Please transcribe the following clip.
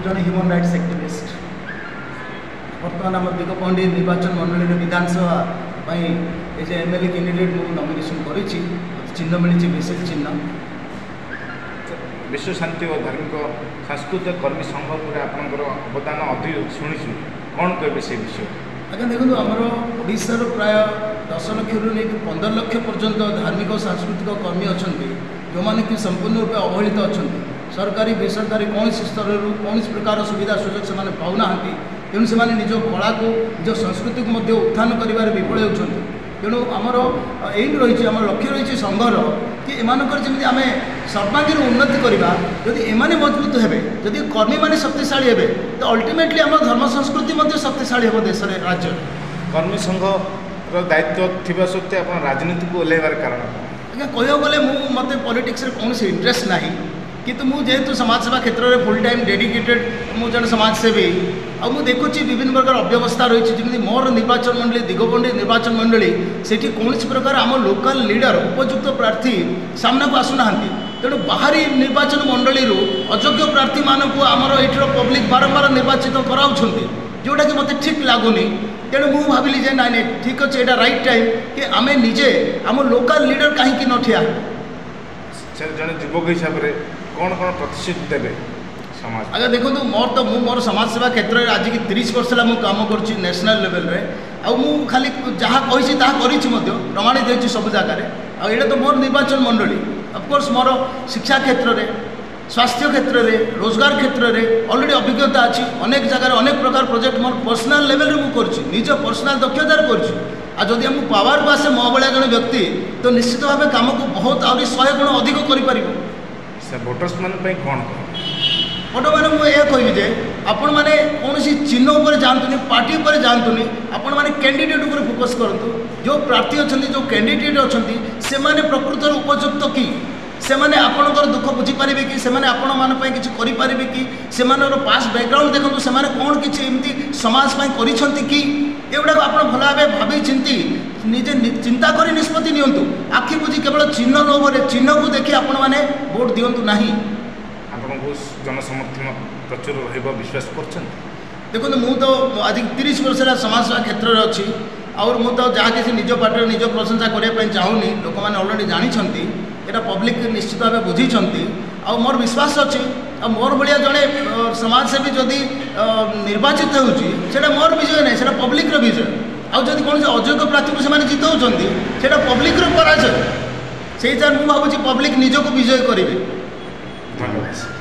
जड़े human rights activist बर्तमान आम दिगपहंडी निर्वाचन मंडली विधानसभा एमएलए कैंडिडेट मु नॉमिनेशन कर चिन्ह मिली विशेष चिन्ह विश्व शांति और धार्मिक सांस्कृतिक कर्मी संघ आपंकर अवदान अधिक शुणु कौन कहे से विषय आज्ञा देखो आमर ओडार प्राय 10 लाख रु 15 लाख पर्यंत धार्मिक और सांस्कृतिक कर्मी अच्छा जो मैंने कि संपूर्ण रूप अवहेलित अच्छा सरकारी बेसरकारी कौन स्तर कौन प्रकार सुविधा सुजोग से पाऊना तेणु से निज कला को निज संस्कृति को उत्थान कर विफल होती तेणु आमर एम रही आम लक्ष्य रही संघर कि एमानकर जमी आम सर्वांगीन उन्नति करवा जदि एमाने मजबूत हेबे जदि कर्मी माने शक्तिशाली हेबे तो अल्टीमेटली आम धर्म संस्कृति शक्तिशाली हो देश राज्य कर्मी संघ दायित्व थिबा सत्वे आप राजनीति को ओल्लैबार कारण आज्ञा कह गले मत पॉलिटिक्स रे कौन इंटरेस्ट नाही किंतु मु जेहेतु समाजसेवा क्षेत्र में फुल टाइम डेडिकेटेड मु जन समाजसेवी आ मु देखुची विभिन्न प्रकार अव्यवस्था रही जमी मोर निर्वाचन मंडली दिगपहंडी निर्वाचन मंडली से कौन प्रकार आम लोकल लीडर उपयुक्त प्रार्थी सामना को आसुना तेणु बाहरी निर्वाचन मंडली अयोग्य प्रार्थी मानक आमर ये पब्लिक बारंबार निर्वाचित कराउछंती जोटा कि मत ठीक लगुनि तेणु मु भाविली जे नाई ठीक अच्छे यहाँ राइट टाइम कि आम निजे आम लोकल लीडर कहीं न ठिया जन युवक हिसाब से कौन कौन प्रतिश्रुति देवे समाज आगे देखो मोर समाज सेवा क्षेत्र में आज की 30 वर्ष है मुझे काम कर नेशनल लेवल रे आउ खाली जहाँ कही प्रमाणित होती सब जगह आईटा तो मोर निर्वाचन मंडली ऑफकोर्स मोर शिक्षा क्षेत्र में स्वास्थ्य क्षेत्र में रोजगार क्षेत्र में ऑलरेडी अभिज्ञता अच्छी अनेक जगह अनेक प्रकार प्रोजेक्ट मोर पर्सनाल लेवल रे मुझे निज पर्सनाल दक्षतार करी आम पावर को आसे मो भाया जन व्यक्ति तो निश्चित भाव काम को बहुत आहरी 100 गुण अधिक कर भोटर्स मान कौन भोटर मैंने मुझे कहबी जे आपण मैंने कौन चिन्ह उपर जातुनि पार्टी उपर जातुनि आपण मैंने कैंडिडेट उपर फोकस करूँ जो प्रार्थी अच्छा जो कैंडिडेट अच्छा से प्रकृत उपयुक्त कि से आपणकर दुख बुझीपारे कि से आपण मान किसी करें कि से पास्ट बैकग्राउंड देखो से कौन किसी एमती समाज करी कि एगुड़ा आप भल भाव भावी चिंती निजे चिंता कर निष्पत्ति नियंतु आखि बुझी केवल चिन्ह लोभरे चिन्ह को देखी आपण मैंने भोट दिंतु ना आपको जनसमर्थन प्रचुर रहा विश्वास कर देखो मु तो आज 30 वर्ष समाज सेवा क्षेत्र में अच्छी और मु तो जहाँ किसी निज पार्टी निज प्रशंसा करने चाहूनी लोक मैंने अलरेडी जानते यहाँ पब्लिक निश्चित भाव बुझी आ मोर विश्वास अच्छी आ मोर भाया जड़े समाजसेवी जदि निर्वाचित होता मोर विजय नहीं से पब्लिक विजय आदि कौन अयोग्य प्रार्थी को से जिताऊँच से पब्लिक पराजय से मुझे भावुँ पब्लिक निजक विजय करेंगे। धन्यवाद।